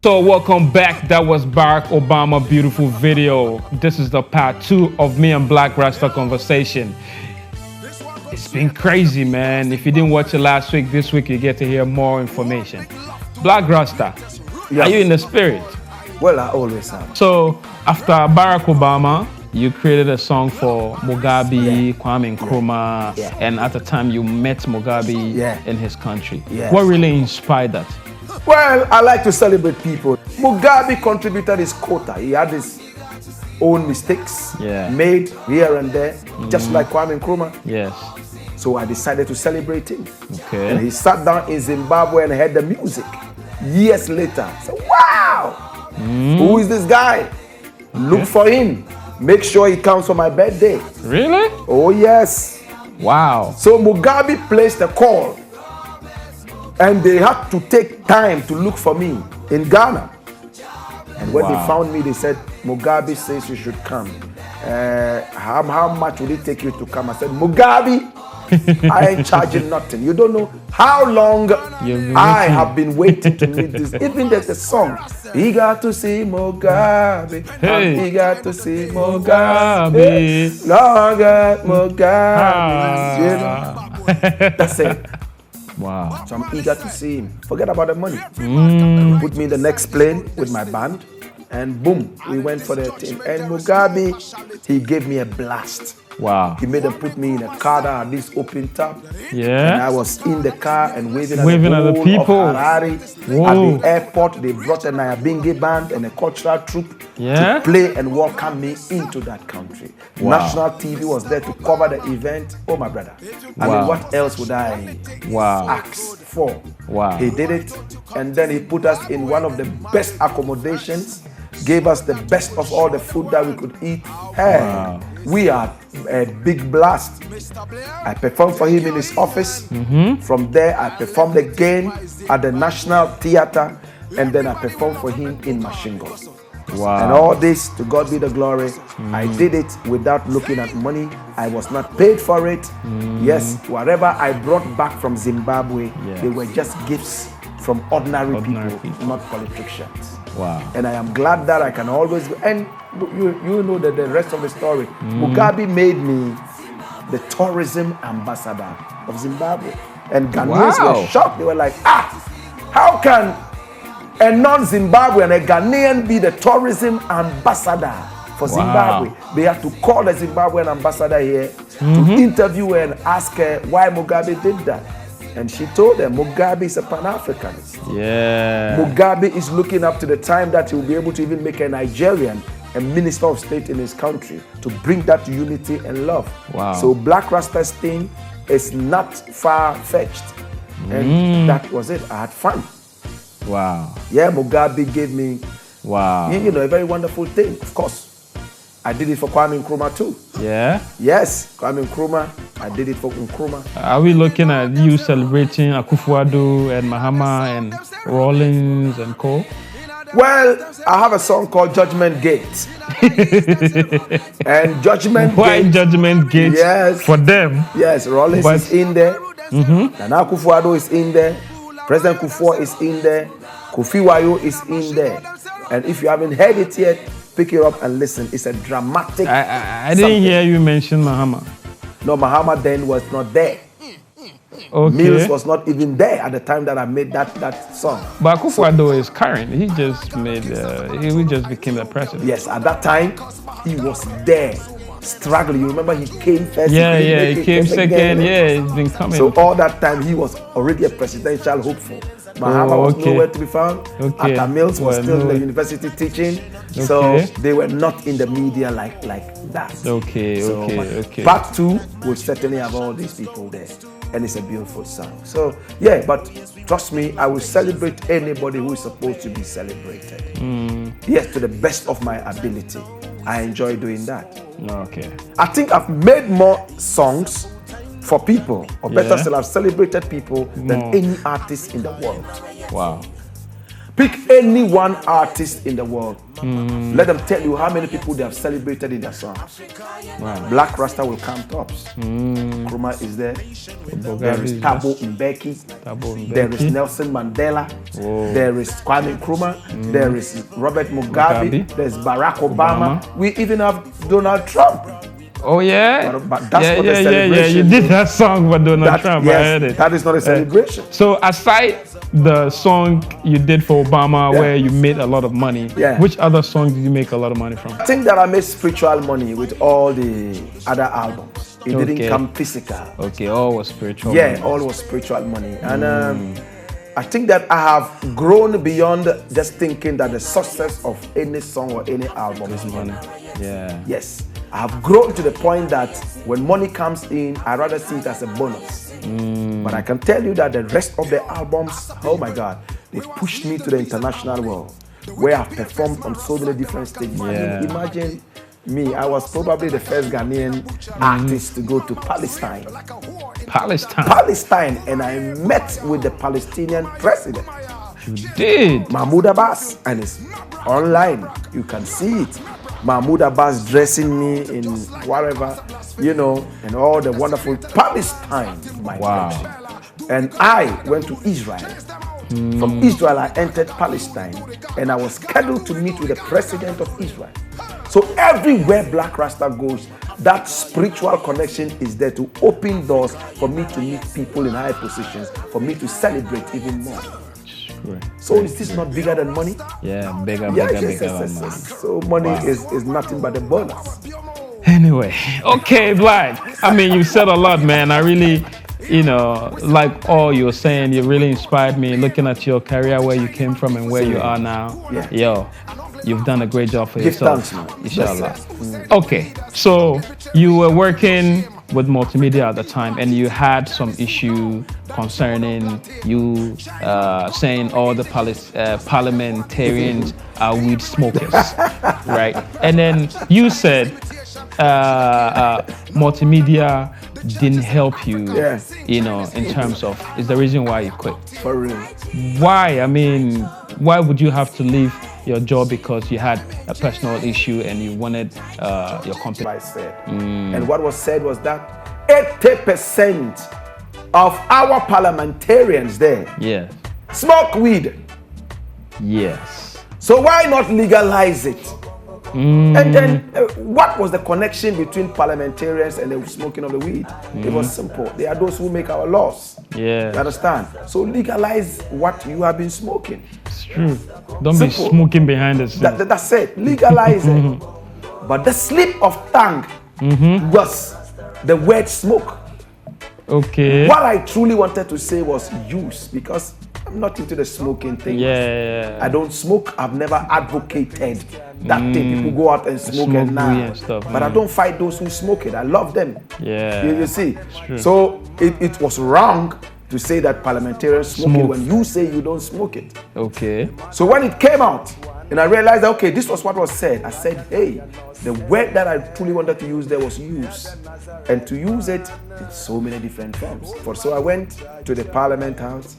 So welcome back. That was Barack Obama beautiful video. This is the part 2 of me and Blakk Raster conversation. It's been crazy, man. If you didn't watch it last week, this week you get to hear more information. Blakk Raster, Are you in the spirit? Well, I always am. So after Barack Obama, you created a song for Mugabe, Kwame Nkrumah, and at the time you met Mugabe in his country. What really inspired that? Well, I like to celebrate people. Mugabe contributed his quota. He had his own mistakes made here and there, just like Kwame Nkrumah. Yes. So I decided to celebrate him. Okay. And he sat down in Zimbabwe and heard the music. Years later, so wow, who is this guy? Look for him. Make sure he comes for my birthday. Really? Oh yes. Wow. So Mugabe placed a call, and they had to take time to look for me in Ghana. And when they found me, they said, Mugabe says you should come. How much would it take you to come? I said, Mugabe, I ain't charging nothing. You don't know how long I have been waiting to meet this. Even there's a song, he got to see Mugabe, he got to see Mugabe, longer Mugabe. You know? That's it. Wow. So I'm eager to see him. Forget about the money. Put me in the next plane with my band, and boom, we went for the thing. And Mugabe, he gave me a blast. Wow. He made them put me in a car that had this open top. Yeah. And I was in the car and waving at the people. Of Harare. At the airport, they brought a Nyabingi band and a cultural troupe to play and welcome me into that country. Wow. National TV was there to cover the event. Oh, my brother. I mean, what else would I ask for? Wow. He did it, and then he put us in one of the best accommodations, gave us the best of all the food that we could eat. Hey, we had a big blast. I performed for him in his office. From there, I performed again at the National Theatre, and then I performed for him in Machine Guns. Wow. And all this, to God be the glory. I did it without looking at money. I was not paid for it. Yes, whatever I brought back from Zimbabwe, they were just gifts from ordinary people, not politicians. Wow. And I am glad that I can always, and you know that the rest of the story. Mugabe made me the tourism ambassador of Zimbabwe. And Ghanaians were shocked. They were like, how can a non-Zimbabwean, a Ghanaian, be the tourism ambassador for Zimbabwe? They had to call the Zimbabwean ambassador here to interview her and ask her why Mugabe did that. And she told them Mugabe is a Pan-Africanist. Yeah. Mugabe is looking up to the time that he will be able to even make a Nigerian a minister of state in his country to bring that unity and love. Wow. So Blakk Raster's thing is not far-fetched. And that was it. I had fun. Wow. Yeah, Mugabe gave me, you know, a very wonderful thing. Of course, I did it for Kwame Nkrumah too. Yeah? Yes, Kwame Nkrumah, I did it for Nkrumah. Are we looking at you celebrating Akufo-Addo and Mahama and Rawlings and co? Well, I have a song called Judgment Gate. And Judgment Gate. Why Judgment Gate? Yes. For them? Yes, Rawlings is in there. And Akufo-Addo is in there. President Kufuor is in there. Kofi Wayo is in there. And if you haven't heard it yet, pick it up and listen. It's a dramatic. I didn't hear you mention Mahama. No, Mahama then was not there. Okay. Mills was not even there at the time that I made that song. But Akufo-Addo is current. He just made. He just became the president. Yes, at that time he was there, struggling. You remember he came first. He came second. Yeah, he's been coming. So all that time he was already a presidential hopeful. Mahama was nowhere to be found. Atta Mills was still in the university teaching. So they were not in the media like that. Okay. Part 2 will certainly have all these people there. And it's a beautiful song. So yeah, but trust me, I will celebrate anybody who is supposed to be celebrated. Yes, to the best of my ability. I enjoy doing that. Okay. I think I've made more songs for people, or better still, I've celebrated people than any artist in the world. Wow. Pick any one artist in the world. Let them tell you how many people they have celebrated in their songs. Wow. Blakk Raster will come tops. Nkrumah is there. There is Thabo Mbeki. There is Nelson Mandela. There is Kwame Nkrumah. There is Robert Mugabe. There's Barack Obama. We even have Donald Trump. Oh yeah, but that's not a celebration. You did that song for Donald Trump. Yes, I heard it. That is not a celebration. So aside the song you did for Obama, where you made a lot of money, which other songs did you make a lot of money from? I think that I made spiritual money with all the other albums. It didn't come physical. Okay, all was spiritual. Yeah, money. all was spiritual money, and I think that I have grown beyond just thinking that the success of any song or any album is money. Yeah. Yes. I have grown to the point that when money comes in, I rather see it as a bonus. But I can tell you that the rest of the albums, oh my God, they pushed me to the international world, where I've performed on so many different stages. Yeah. Imagine me, I was probably the first Ghanaian artist to go to Palestine. Palestine, and I met with the Palestinian president. You did? Mahmoud Abbas, and it's online. You can see it. Mahmoud Abbas dressing me in whatever, and all the wonderful Palestine. Wow. And I went to Israel. From Israel, I entered Palestine, and I was scheduled to meet with the president of Israel. So everywhere Blakk Raster goes, that spiritual connection is there to open doors for me to meet people in high positions, for me to celebrate even more. So is this not bigger than money? Yeah, bigger than money. So money is nothing but a bonus. Anyway, okay, Blakk. I mean, you said a lot, man. I really, like all you're saying, you really inspired me looking at your career, where you came from and where you are now. Yeah. Yo, you've done a great job for yourself. Thanks, man. Inshallah. Okay, so you were working with multimedia at the time, and you had some issue concerning you saying all the parliamentarians are weed smokers, right? And then you said multimedia didn't help you, in terms of, is the reason why you quit. For real. Why? I mean, why would you have to leave your job because you had a personal issue and you wanted your company? I said. And what was said was that 80% of our parliamentarians there smoke weed. Yes. So why not legalize it? And then what was the connection between parliamentarians and the smoking of the weed? It was simple. They are those who make our laws. Yeah. You understand? So legalize what you have been smoking. It's true. Don't be smoking behind the scenes. That's it. Legalize it. But the slip of tongue was the word smoke. Okay. What I truly wanted to say was use, because I'm not into the smoking thing. Yeah. I don't smoke. I've never advocated that thing. People go out and smoke and stuff. But I don't fight those who smoke it. I love them. Yeah. You see? So it was wrong to say that parliamentarians smoke it when you say you don't smoke it. Okay. So when it came out, and I realized that, okay, this was what was said. I said, hey, the word that I truly wanted to use there was use. And to use it in so many different forms. So I went to the Parliament House,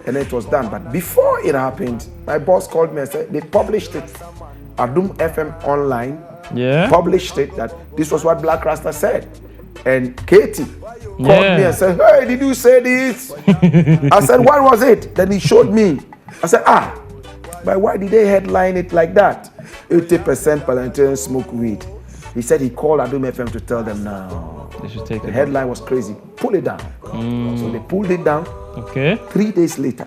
and it was done. But before it happened, my boss called me and said, they published it. Adum FM Online published it, that this was what Blakk Raster said. And Katie called me and said, hey, did you say this? I said, what was it? Then he showed me. I said, but why did they headline it like that? 80% parliamentarians smoke weed. He said he called Adum FM to tell them, no, they should take the headline was crazy. Pull it down. So they pulled it down. Okay. 3 days later,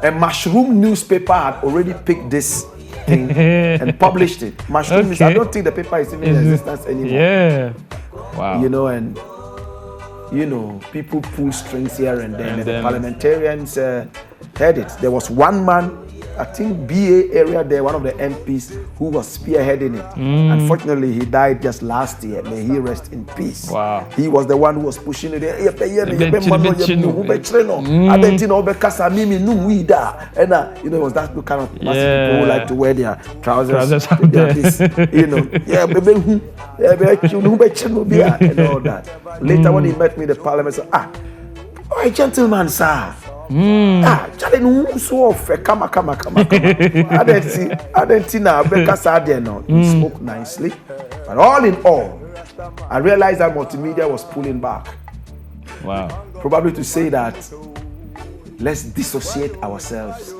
a Mushroom newspaper had already picked this thing and published it. Mushroom means, I don't think the paper is even in existence anymore. Yeah. Wow. And people pull strings here and then. And the parliamentarians heard it. There was one man, I think BA area there, one of the MPs who was spearheading it. Unfortunately, he died just last year. May he rest in peace. Wow. He was the one who was pushing it. And it was that kind of people who like to wear their trousers with this, and all that. Later when he met me in the parliament, said, oh, gentleman, sir, Charlie no so of come. I didn't see now no. He spoke nicely. But all in all, I realized that multimedia was pulling back. Wow. Probably to say that let's dissociate ourselves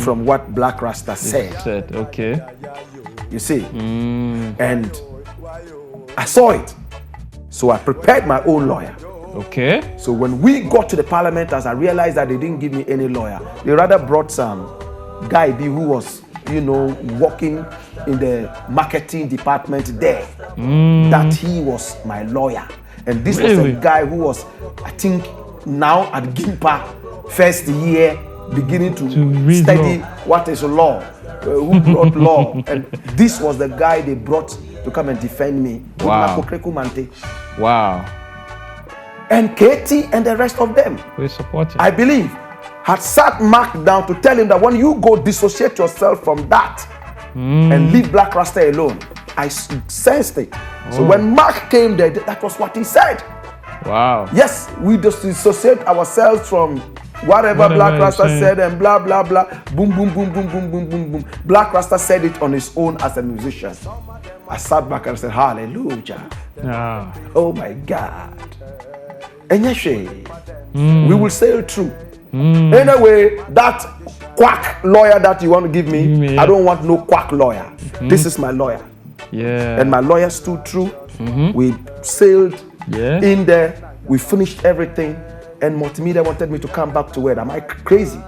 from what Blakk Raster said. Okay. You see? And I saw it. So I prepared my own lawyer. Okay. So when we got to the parliament, as I realized that they didn't give me any lawyer, they rather brought some guy who was, working in the marketing department there. That he was my lawyer. And this was a guy who was, I think, now at Gimpa, first year, beginning to study what is law, who brought law. And this was the guy they brought to come and defend me. Wow. Okraku Mante. Wow. And Katie and the rest of them, we support him. I believe, had sat Mark down to tell him that when you go dissociate yourself from that and leave Blakk Raster alone. I sensed it. So when Mark came there, that was what he said. Wow. Yes, we just dissociate ourselves from whatever Blakk Raster said and blah, blah, blah. Boom, boom, boom, boom, boom, boom, boom, boom. Blakk Raster said it on his own as a musician. I sat back and said, hallelujah. Oh my God. And yes, we will sail through. Anyway, that quack lawyer that you want to give me, I don't want no quack lawyer. This is my lawyer. Yeah. And my lawyer stood true. We sailed in there. We finished everything. And multimedia wanted me to come back to work. Am I crazy?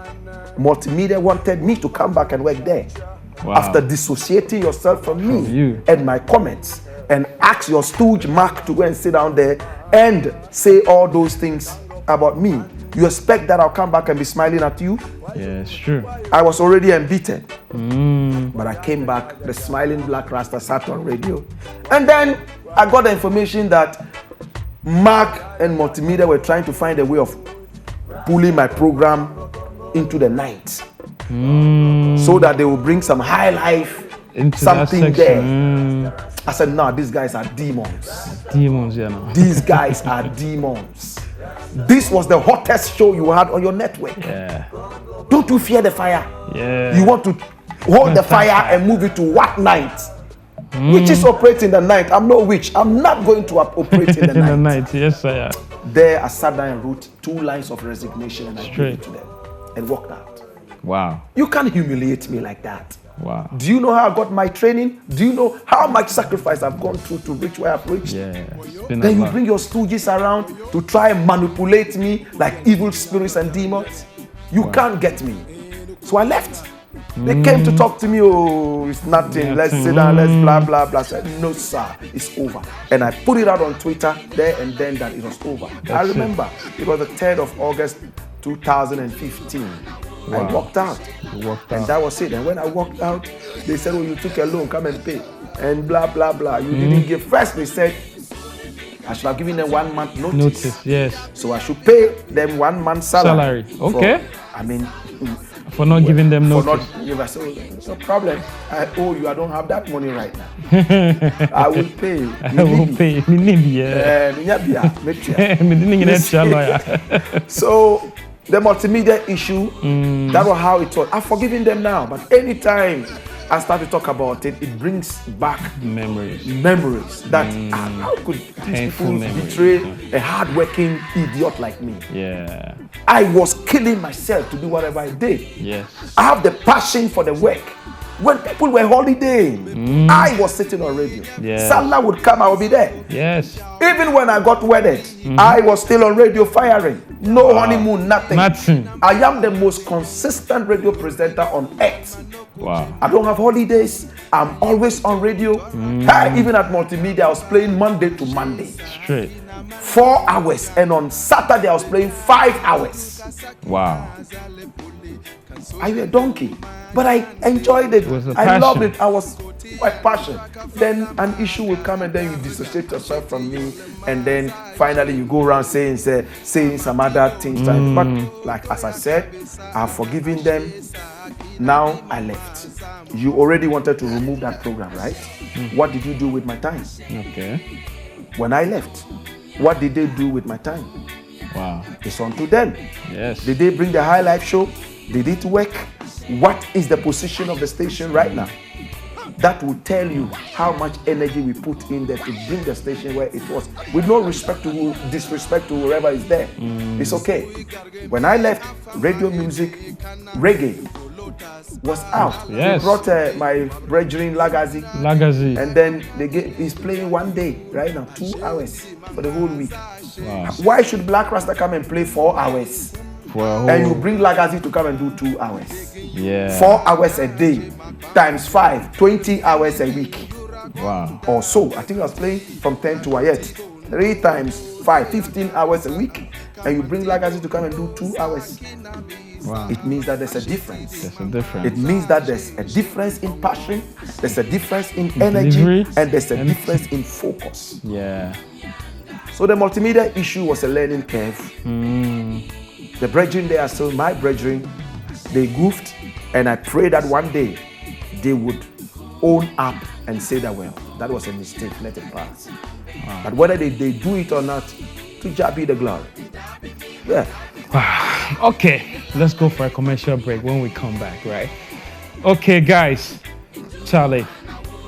Multimedia wanted me to come back and work there. Wow. After dissociating yourself from me and my comments, and ask your stooge Mark to go and sit down there and say all those things about me. You expect that I'll come back and be smiling at you? Yeah, it's true. I was already embittered. But I came back, the smiling Blakk Raster sat on radio. And then I got the information that Mark and multimedia were trying to find a way of pulling my program into the night. So that they will bring some high life, into something there. I said, no, these guys are demons. Demons, yeah. No. These guys are demons. This was the hottest show you had on your network. Yeah. Don't you fear the fire? Yeah. You want to hold the fire and move it to what night? Which is operating the night. I'm no witch. I'm not going to operate in the night. In the night, yes, sir. There, I sat down and wrote 2 lines of resignation and I gave it to them and walked out. Wow. You can't humiliate me like that. Wow. Do you know how I got my training? Do you know how much sacrifice I've gone through to reach where I've reached? Yeah. Then you bring your stooges around to try and manipulate me like evil spirits and demons. You can't get me. So I left. They came to talk to me. Oh, it's nothing. Let's sit down. Let's blah, blah, blah. I said, no, sir. It's over. And I put it out on Twitter there and then that it was over. I remember it was the 3rd of August, 2015. Wow. I walked out. And that was it. And when I walked out, they said, oh, you took a loan, come and pay. And blah, blah, blah. You didn't give. First, they said, I should have given them 1 month notice. Yes. So I should pay them 1 month salary. Okay. For not giving them notice. No problem. I owe you. I don't have that money right now. I will pay. I will pay. So the multimedia issue, that was how it was. I've forgiven them now, but anytime I start to talk about it, it brings back memories that how could these people betray a hardworking idiot like me? Yeah. I was killing myself to do whatever I did. Yes. I have the passion for the work. When people were holidaying, I was sitting on radio. Yes. Salah would come, I would be there. Yes. Even when I got wedded, I was still on radio firing. No honeymoon, nothing. I am the most consistent radio presenter on earth. Wow. I don't have holidays. I'm always on radio. Even at multimedia, I was playing Monday to Monday. Straight. 4 hours. And on Saturday, I was playing 5 hours. Wow. Are you a donkey? But I enjoyed it. I loved it. I was quite passionate. Then an issue will come and then you dissociate yourself from me. And then finally you go around saying some other things. But like as I said, I've forgiven them. Now I left. You already wanted to remove that program, right? What did you do with my time? Okay. When I left, what did they do with my time? Wow. It's on to them. Yes. Did they bring the high life show? Did it work? What is the position of the station right now? That will tell you how much energy we put in there to bring the station where it was. With no disrespect to whoever is there. It's okay. When I left, radio music, reggae was out. Yes. They brought my brethren Lagazi. Legacy. And then he's playing one day right now, 2 hours for the whole week. Wow. Why should Blakk Raster come and play 4 hours? For a whole... And you bring Lagazi to come and do 2 hours. Yeah. 4 hours a day times 5, 20 hours a week. Wow. Or so. I think I was playing from 10 to 8. 3 times 5, 15 hours a week. And you bring Lagazi to come and do 2 hours. Wow. It means that there's a difference. There's a difference. It means that there's a difference in passion, there's a difference in energy, Delivery. and there's a difference in focus. Yeah. So the multimedia issue was a learning curve. The brethren, they are still my brethren. They goofed, and I pray that one day they would own up and say that, well, that was a mistake, let it pass. Wow. But whether they do it or not, to Jah be the glory. Yeah. Okay, let's go for a commercial break when we come back, right? Okay, guys, Charlie,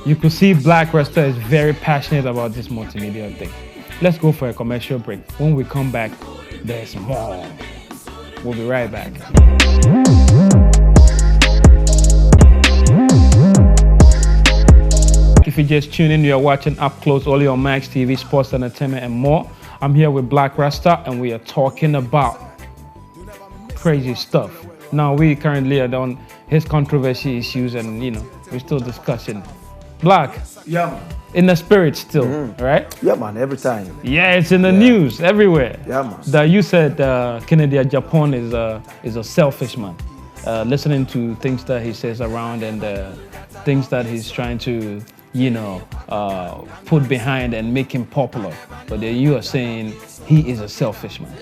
you could see Blakk Raster is very passionate about this multimedia thing. Let's go for a commercial break. When we come back, there's more. We'll be right back. If you just tune in, you're watching Up Close only on Max TV, Sports, Entertainment, and more. I'm here with Blakk Raster, and we are talking about crazy stuff. Now, we currently are on his controversy issues, and we're still discussing. Blakk, Yeah, man. in the spirit still, right? Yeah, man, every time. Yeah, it's in the news everywhere. Yeah, man. That you said Kennedy Japan is a selfish man. Listening to things that he says around and things that he's trying to put behind and make him popular. But then you are saying he is a selfish man.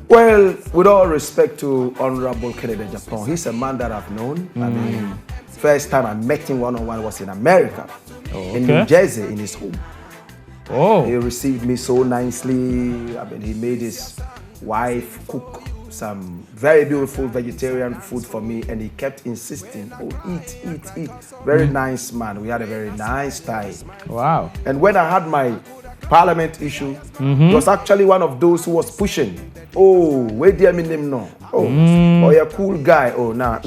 Well, with all respect to Honorable Kennedy Japan, he's a man that I've known. I mean, first time I met him one-on-one was in America, in New Jersey, in his home. Oh. He received me so nicely. I mean, he made his wife cook some very beautiful vegetarian food for me, and he kept insisting, oh, eat. Very nice man. We had a very nice time. Wow. And when I had my parliament issue, he was actually one of those who was pushing. Oh, where do you mean him now? Oh, you're a cool guy. Oh, now,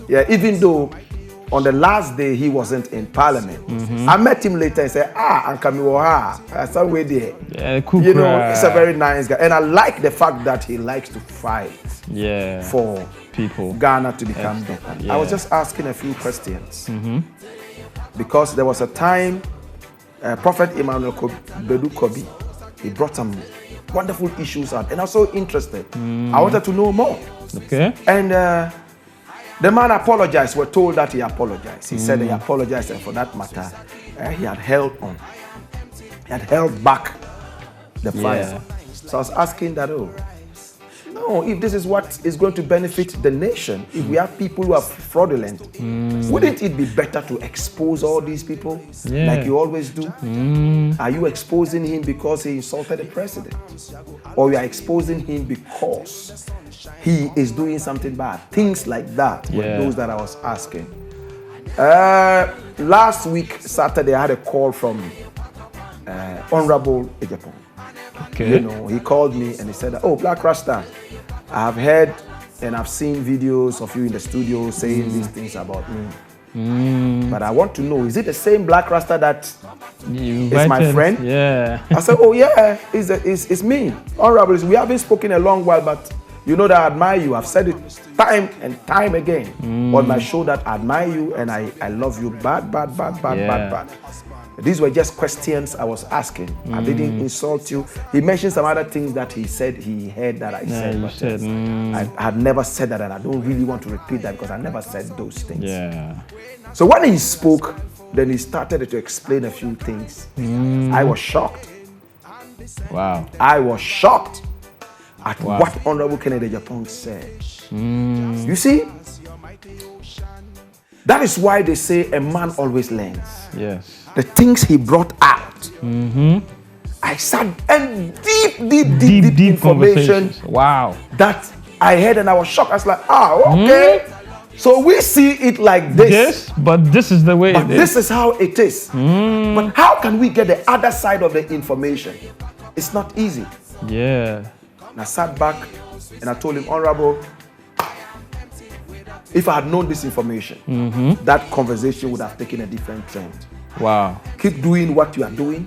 yeah, even though on the last day he wasn't in parliament, I met him later and said, I saw where there. Yeah, cool. He's a very nice guy. And I like the fact that he likes to fight for people, Ghana to become better. Yeah. I was just asking a few questions. Because there was a time Prophet Emmanuel Bedu Kobi, he brought some wonderful issues out, and I was so interested. I wanted to know more. Okay. And the man apologized. We're told that he apologized. He said he apologized, and for that matter, he had held on. He had held back the fire. So I was asking that, no, if this is what is going to benefit the nation, if we have people who are fraudulent, wouldn't it be better to expose all these people like you always do? Are you exposing him because he insulted the president? Or you are exposing him because he is doing something bad? Things like that were those that I was asking. Last week, Saturday, I had a call from Honorable Ejapon. Okay. He called me and he said, oh, Blakk Raster, I have heard and I've seen videos of you in the studio saying these things about me. But I want to know, is it the same Blakk Raster that is my friend? Yeah. I said, oh yeah, it's me. Honorable, we haven't spoken a long while, but you know that I admire you. I've said it time and time again on my show that I admire you and I love you bad. These were just questions I was asking. I didn't insult you. He mentioned some other things that he said he heard that I said. But I had never said that, and I don't really want to repeat that because I never said those things. Yeah. So when he spoke, then he started to explain a few things. I was shocked. Wow. I was shocked at what Honorable Kennedy Japan said. You see, that is why they say a man always learns. Yes. The things he brought out, I sat and deep information conversations. Wow. that I heard, and I was shocked. I was like, okay. So we see it like this. But this is the way But it is. this is how it is. But how can we get the other side of the information? It's not easy. Yeah. And I sat back and I told him, Honorable, if I had known this information, that conversation would have taken a different trend. Wow. Keep doing what you are doing.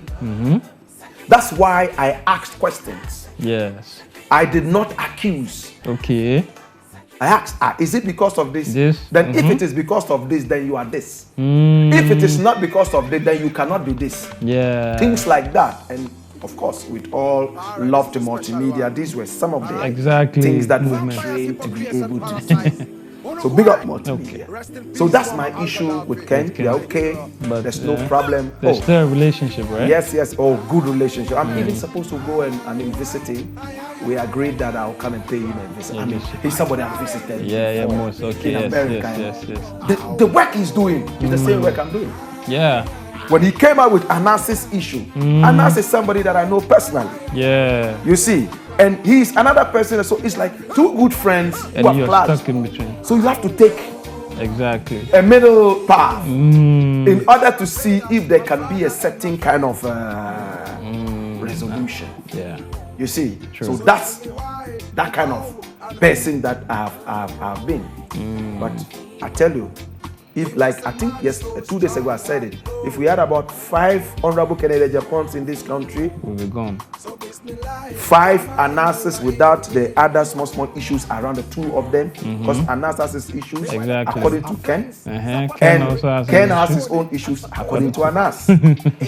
That's why I asked questions. Yes. I did not accuse. Okay. I asked, is it because of this? This. Then if it is because of this, then you are this. If it is not because of this, then you cannot be this. Yeah. Things like that. And of course, with all love to multimedia, these were some of the things that we trained to be able to do. So big up multimedia. Okay. So that's my issue with Ken. They're okay, but there's no problem. There's still a relationship, right? Yes. Oh, good relationship. I'm even supposed to go and visit him. We agreed that I'll come and pay him a visit. I mean, he's somebody I've visited. Yeah, most okay. In America. Yes. The work he's doing is the same work I'm doing. Yeah. When he came out with Anas's issue, Anas is somebody that I know personally. Yeah. You see, and he's another person. So it's like two good friends and who are stuck in between. So you have to take a middle path in order to see if there can be a certain kind of resolution. Yeah. You see, True. so that's that kind of person that I've been. But I tell you, if like I think 2 days ago I said it, if we had about 5 honorable Canadian Japans in this country, we'll be gone. 5 analysis without the other small issues around the 2 of them, because Anas has his issues according to Ken, Ken has his own issues according to Anas.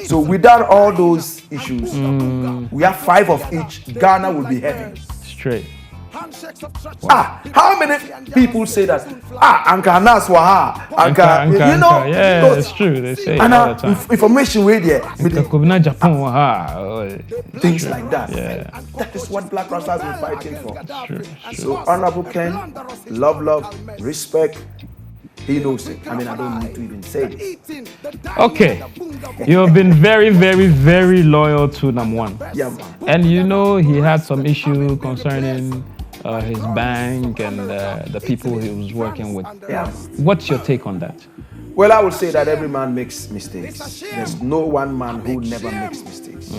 So without all those issues, we have 5 of each. Ghana will be heavy. Straight. How many people say that? Anka Anas waha, Anka, you know? Yeah, it's true. They say and all the time. Information way there. Japan waha. Things like that. Yeah. That is what Blakk Raster has been fighting for. True. So Honorable Ken, love, respect. He knows it. I mean, I don't need to even say this. Okay. You have been very, very, very loyal to Nam1. Yeah, man. And you know he had some issue concerning his bank and the people he was working with. Yeah. What's your take on that? Well, I would say that every man makes mistakes. There's no one man who never makes mistakes.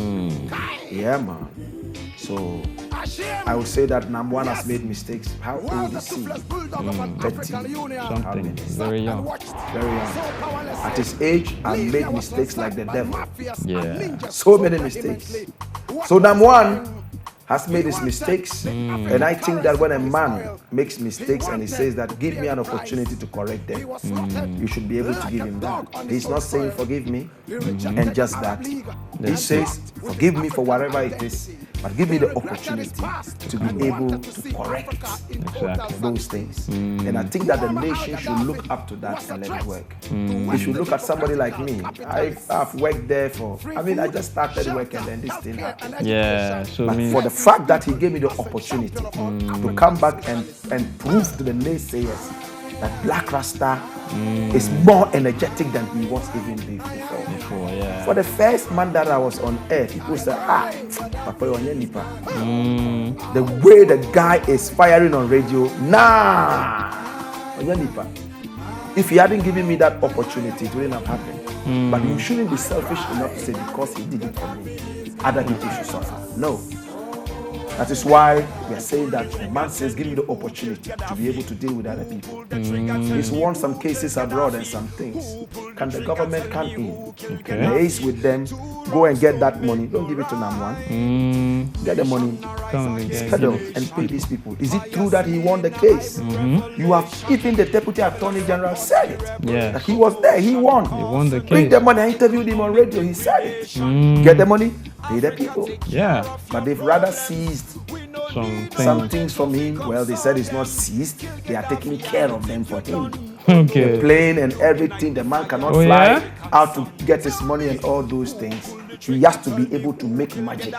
Yeah, man. So I would say that Nam1 has made mistakes. How old is he? 30 something. Very young. Very young. At his age, I made mistakes like the devil. Yeah. So many mistakes. So Nam1 has made his mistakes, and I think that when a man makes mistakes and he says that give me an opportunity to correct them, you should be able to give him that. He's not saying forgive me and just that. He says forgive me for whatever it is, but give me the opportunity to be able to correct those things. And I think that the nation should look up to that and let it work. We should look at somebody like me. I've worked there I just started working and then this thing happened. Yeah, so but for the fact that he gave me the opportunity to come back and prove to the naysayers that Blakk Raster is more energetic than he was even before. Yeah. For the first month that I was on air, people said, Papa Nipa. The way the guy is firing on radio, Nipa. If he hadn't given me that opportunity, it wouldn't have happened. But you shouldn't be selfish enough to say because he did it for me, other people should suffer. No. That is why we are saying that the man says, give me the opportunity to be able to deal with other people. He's won some cases abroad and some things. Can the government come in, liaise with them, go and get that money? Don't give it to Nam1. Get the money, schedule and pay these people. Is it true that he won the case? You have even the Deputy Attorney General said it. Yeah. That he was there, he won. He won the case. Bring the money. I interviewed him on radio. He said it. Get the money, pay the people. Yeah. But they've rather seized some things from him. Well, they said it's not seized. They are taking care of them for him. Okay. The plane and everything. The man cannot fly out to get his money and all those things. He has to be able to make magic.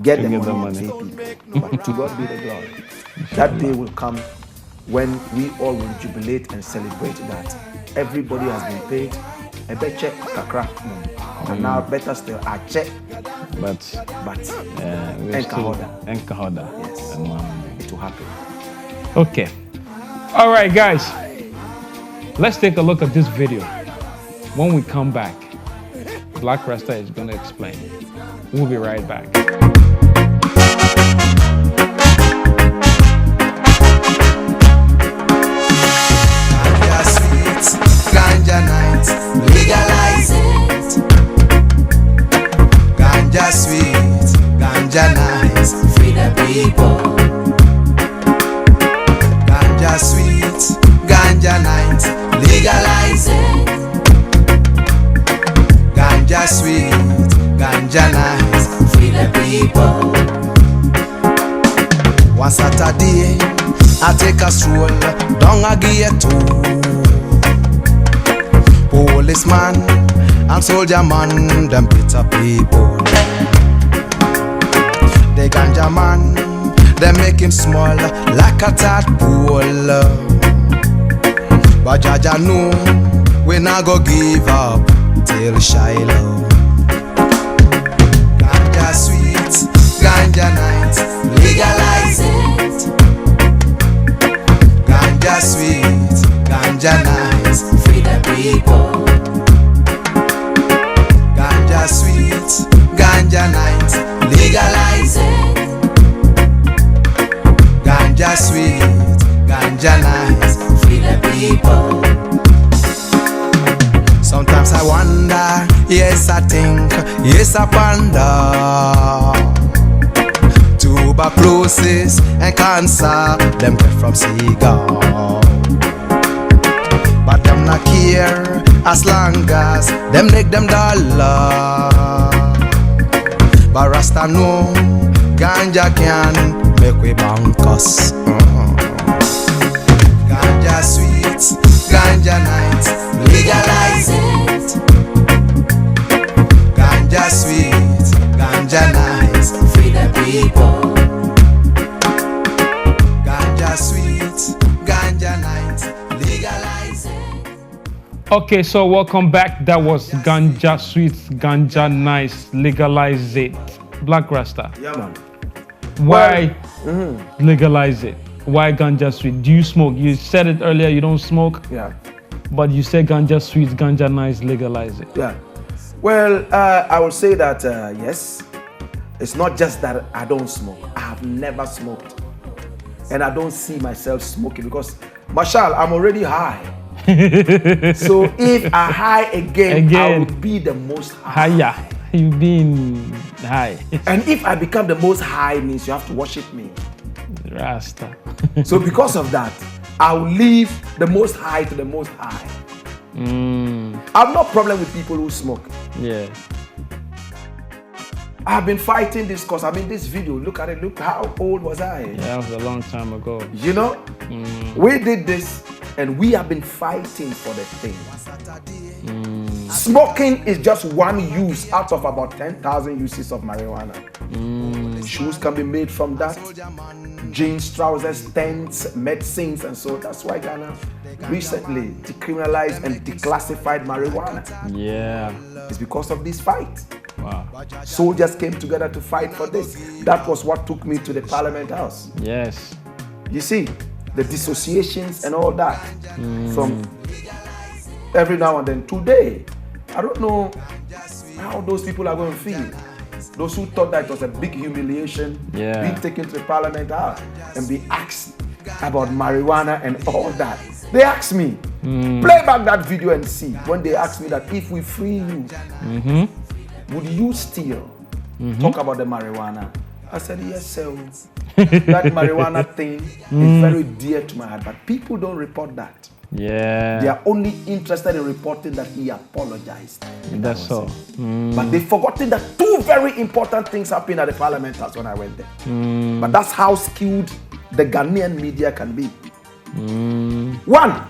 Get the money. And pay people. But to God be the glory. That day will come when we all will jubilate and celebrate that everybody has been paid. A better check kakra. And now better still, a check But we're still Enkahoda. Yes. It will happen. Okay. All right, guys. Let's take a look at this video. When we come back, Blakk Raster is going to explain. We'll be right back. Ganja night, legalize it. Ganja sweet, ganja nice, free the people. Ganja sweet, ganja night, legalize it. Ganja sweet, ganja nice, free the people. One Saturday, I take a stroll down a ghetto. Policeman and soldier man, them bitter people. The ganja man, they make him small like a tadpole. But Jaja know we not go give up till Shiloh. Ganja sweet, ganja night, legalize it. Ganja sweet, ganja nice, free the people. Ganja sweet, ganja night, legalize it. Ganja sweet, ganja nice, free the people. Sometimes I wonder, yes I think, yes I ponder. Tuberculosis and cancer, them get from cigar. But them not care as long as them make them dollar. But Rasta know ganja can make we bankers. Ganja sweet, ganja night, legalize it. Ganja sweet, ganja nice, free the people. Ganja sweet, ganja night, legalize it. Okay, so welcome back. That was Ganja Sweet, Ganja Nice, Legalize It. Blakk Raster. Yeah, man. Why legalize it? Why Ganja Sweet? Do you smoke? You said it earlier, you don't smoke. Yeah. But you said Ganja Sweet, Ganja Nice, legalize it. Yeah. Well, I will say that, yes. It's not just that I don't smoke. I have never smoked. And I don't see myself smoking because, Marshall, I'm already high. So if I high again, I would be the most high. Higher. You've been high. And if I become the most high, means you have to worship me. Rasta. So because of that, I'll leave the most high to the most high. I have no problem with people who smoke. Yeah. I've been fighting this cause. I mean, this video, look at it. Look, how old was I? Yeah, that was a long time ago. You know, we did this and we have been fighting for the thing. Smoking is just one use out of about 10,000 uses of marijuana. Shoes can be made from that. Jeans, trousers, tents, medicines, and so that's why Ghana recently decriminalized and declassified marijuana. Yeah. It's because of this fight. Wow. Soldiers came together to fight for this. That was what took me to the Parliament House. Yes. You see, the dissociations and all that from every now and then. Today, I don't know how those people are going to feel. Those who thought that it was a big humiliation, being taken to the Parliament House and be asked about marijuana and all that. They asked me, play back that video and see. When they asked me that if we free you, would you still talk about the marijuana? I said, yes, sir. That marijuana thing is very dear to my heart, but people don't report that. Yeah. They are only interested in reporting that he apologized. That's all. But they've forgotten that two very important things happened at the Parliament House when I went there. But that's how skilled the Ghanaian media can be. One,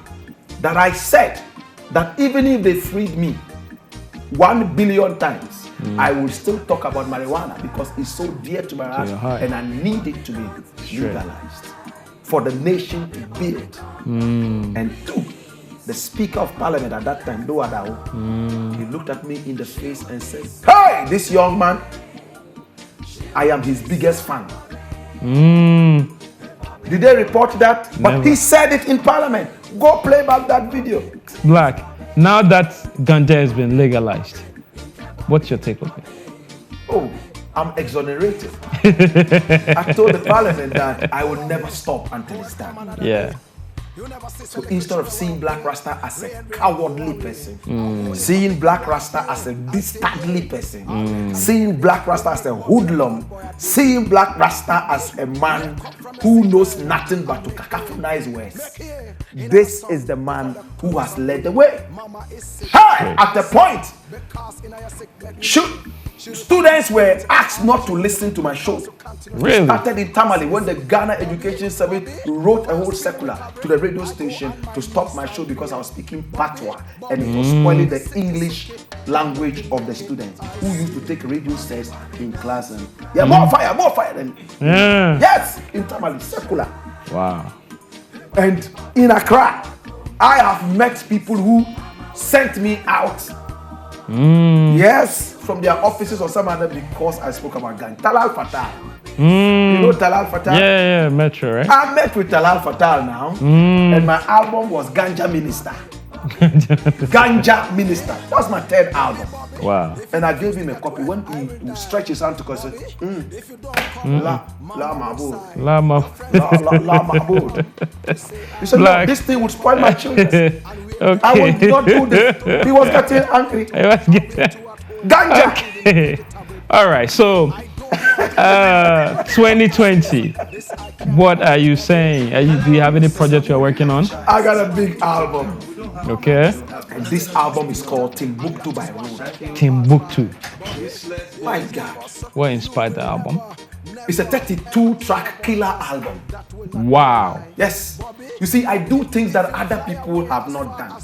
that I said that even if they freed me 1 billion times, I will still talk about marijuana because it's so dear to my heart and I need it to be legalized for the nation to build. And two, the Speaker of Parliament at that time, he looked at me in the face and said, hey, this young man, I am his biggest fan. Mm. Did they report that? But Never. he said it in Parliament. Go play back that video. Blakk, now that ganja has been legalized, what's your take on it? Oh, I'm exonerated. I told the Parliament that I will never stop until it's done. Yeah. So instead of seeing Blakk Raster as a cowardly person, seeing Blakk Raster as a dastardly person, seeing Blakk Raster as a hoodlum, seeing Blakk Raster as a man who knows nothing but to cacophonize words, this is the man who has led the way. Hey, at the point, students were asked not to listen to my show. Really? It started in Tamale when the Ghana Education Service wrote a whole circular to the radio station to stop my show because I was speaking patois and it was spoiling the English language of the students who used to take radio sets in class and more fire. And yes, in Tamale, circular. Wow. And in Accra, I have met people who sent me out. Yes, from their offices or some other because I spoke about gang. Talal Fatal. You know Talal Fatal? Yeah, Metro, right? I met with Talal Fatal now, and my album was Ganja Minister. Ganja Minister. That's my third album. Wow. And I gave him a copy. When he stretched his hand to us, La Mahboud. La Mahboud. He said, no, this thing would spoil my children. Okay. I would not do this. He was getting angry. Ganja. Okay. All right. So, 2020. What are you saying? Do you have any project you're working on? I got a big album. Okay. And this album is called Timbuktu by Road. Timbuktu. My God. What inspired the album? It's a 32-track killer album. Wow. Yes. You see, I do things that other people have not done.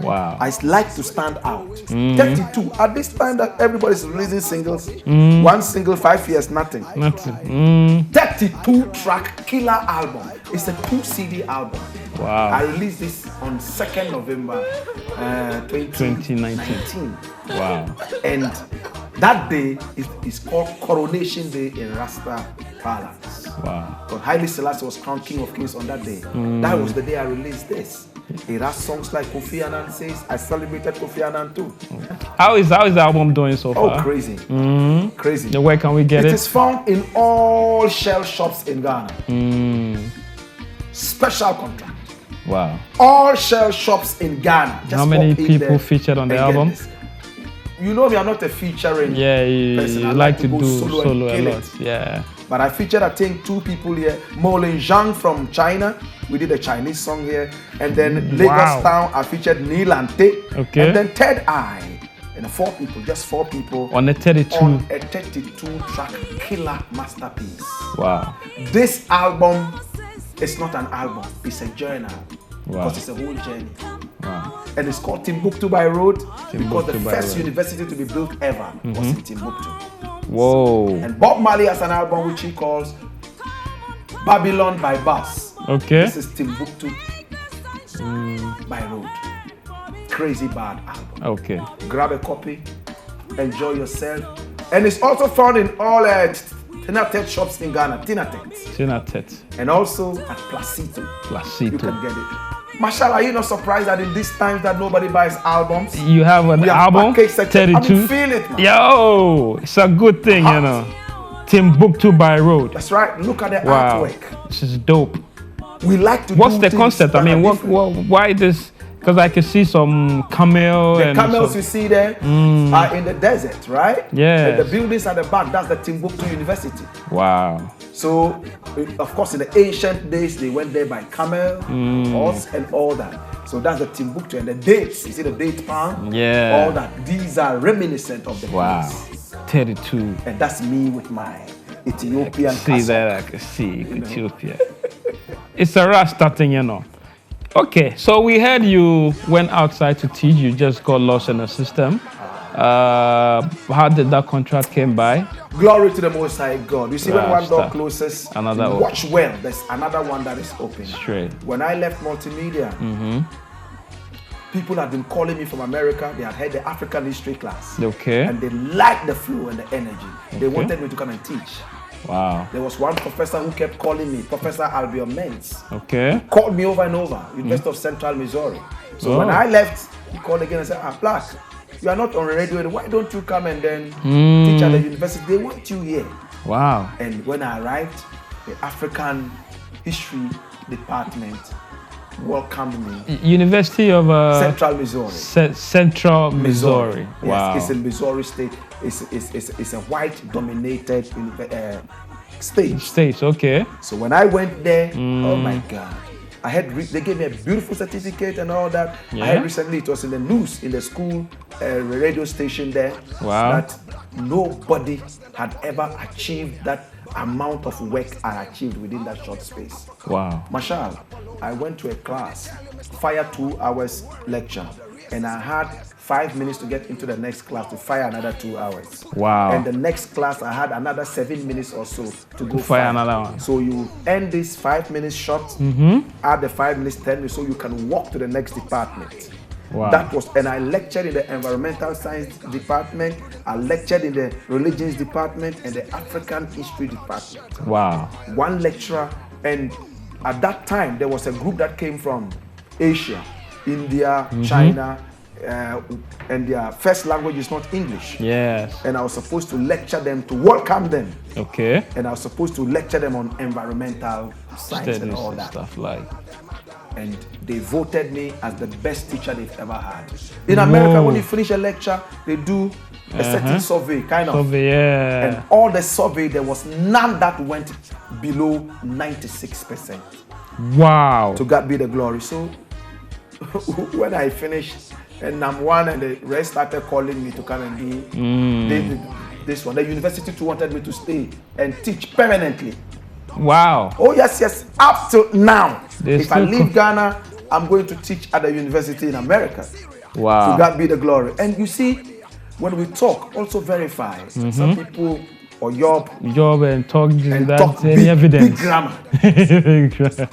Wow. I like to stand out. 32. At this time that everybody's releasing singles, one single, 5 years, nothing. 32-track killer album. It's a 2 CD album. Wow. I released this on 2nd November 2019. Wow. And that day is called Coronation Day in Raster Palace. Wow. But Haile Selassie was crowned King of Kings on that day. That was the day I released this. It has songs like Kofi Annan says. I celebrated Kofi Annan too. How is the album doing so far? Oh, crazy. Crazy. Where can we get it? It is found in all shell shops in Ghana. Special contract. Wow. All shell shops in Ghana. Just how many people featured on the album? You know me, I'm not a featuring person. You I like to do solo a lot. Yeah. But I featured, I think, 2 people here. Molin Zhang from China. We did a Chinese song here. And then Lagos Town, I featured Nilante. Okay. And then Third Eye. And 4 people, just 4 people. On a 32. On a 32-track killer masterpiece. Wow. This album is not an album. It's a journal. Wow. Because it's a whole journey. Wow. And it's called Timbuktu by Road because the Timbuktu by first Road. university to be built ever was in Timbuktu. Whoa. And Bob Marley has an album which he calls Babylon by Bus. Okay. This is Timbuktu by Road. Crazy bad album. Okay. Grab a copy, enjoy yourself. And it's also found in all Tinatet shops in Ghana. Tinatet. And also at Placito. You can get it. Marshall, are you not surprised that in these times that nobody buys albums? You have an album, 32. I mean, feel it, man. Yo, it's a good thing, you know. Timbuktu by Road. That's right. Look at the artwork. This is dope. We like to What's do the things concept? that I mean, are why this? Because I can see some camel. The camels you see there are in the desert, right? Yeah. And the buildings at the back, that's the Timbuktu University. Wow. So, of course, in the ancient days, they went there by camel, horse, and all that. So that's the Timbuktu. And the dates, you see the date palm? Yeah. All that. These are reminiscent of the wow. place. 32. And that's me with my Ethiopian See that, I can see Ethiopia. It's a Rasta thing, you know. Okay, so we heard you went outside to teach. You just got lost in the system. How did that contract came by? Glory to the Most High God. You see, when one door closes, another watch well. There's another one that is open. Straight. When I left multimedia, People had been calling me from America. They had heard the African history class. Okay. And they liked the flow and the energy. They wanted me to come and teach. Wow. There was one professor who kept calling me, Professor Albion Mintz. Okay. Called me over and over, University of Central Missouri. So when I left, he called again and said, Blakk, you are not on the radio. Why don't you come and then teach at the university? They want you here. Wow. And when I arrived, the African history department welcomed me. University of Central Missouri. Central Missouri. Wow. Yes, it's in Missouri State. It's a white-dominated state. States, okay. So when I went there, oh my God, they gave me a beautiful certificate and all that. Yeah. I had recently, it was in the news, in the school radio station there, Wow. that nobody had ever achieved that amount of work I achieved within that short space. Wow. Marshall, I went to a class, fire 2 hours lecture, and I had 5 minutes to get into the next class to fire another 2 hours. Wow. And the next class, I had another 7 minutes or so to go fire another one. So you end this 5 minutes short, add the 5 minutes, 10 minutes, so you can walk to the next department. Wow. And I lectured in the environmental science department, I lectured in the religions department and the African history department. Wow. One lecturer, and at that time there was a group that came from Asia, India, China, and their first language is not English. Yes. And I was supposed to lecture them, to welcome them. Okay. And I was supposed to lecture them on environmental science Studies and all and that. stuff like. And they voted me as the best teacher they've ever had. In America, when you finish a lecture, they do a certain survey, kind of. Survey, yeah. And all the survey, there was none that went below 96%. Wow. To God be the glory. So when I finished, and #1 and the rest started calling me to come and do this one. The university too wanted me to stay and teach permanently. Wow. Oh yes, up to now. They If I leave Ghana, I'm going to teach at a university in America. Wow. To God be the glory. And you see, when we talk, also verify. Some people or job and talk and that talk any big evidence. grammar.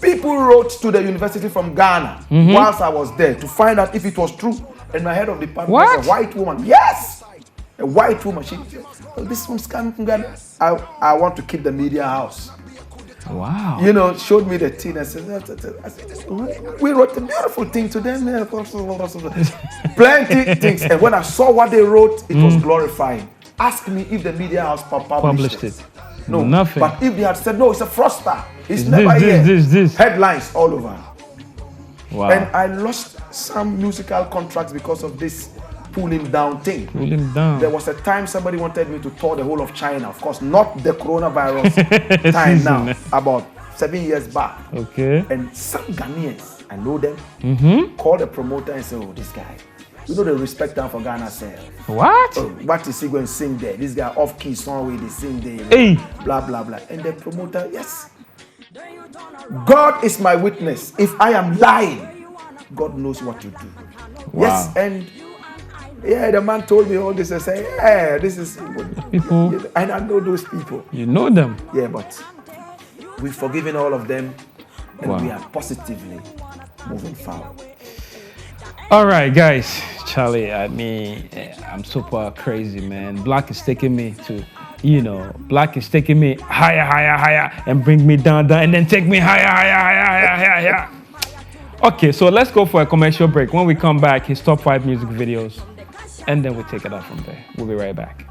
People wrote to the university from Ghana whilst I was there to find out if it was true. And my head of department was a white woman. Yes, a white woman. She, this one's coming from Ghana. I want to keep the media house. Wow. You know, showed me the thing. I said, we wrote a beautiful thing to them. Plenty things. And when I saw what they wrote, it was glorifying. Ask me if the media house published it. No, nothing. But if they had said, no, it's a fraudster. It's never here. This. Headlines all over. Wow. And I lost some musical contracts because of this pulling down thing. Pulling down. There was a time somebody wanted me to tour the whole of China. Of course, not the coronavirus time now, about 7 years back. Okay. And some Ghanaians, I know them, called the promoter and said, oh, this guy, you know the respect down for Ghana self. What? Oh, what is he going to sing there? This guy off key song with the sing there. Hey. Blah, blah, blah. And the promoter, yes. God is my witness. If I am lying, God knows what to do. Wow. Yes, and yeah, the man told me all this and said, yeah, this is people. And I know those people. You know them. Yeah, but we've forgiven all of them and Wow. we are positively moving forward. All right, guys. Charlie, I mean, I'm super crazy, man. Blakk is taking me to, Blakk is taking me higher, and bring me down, and then take me higher. Okay, so let's go for a commercial break. When we come back, his top 5 music videos, and then we take it out from there. We'll be right back.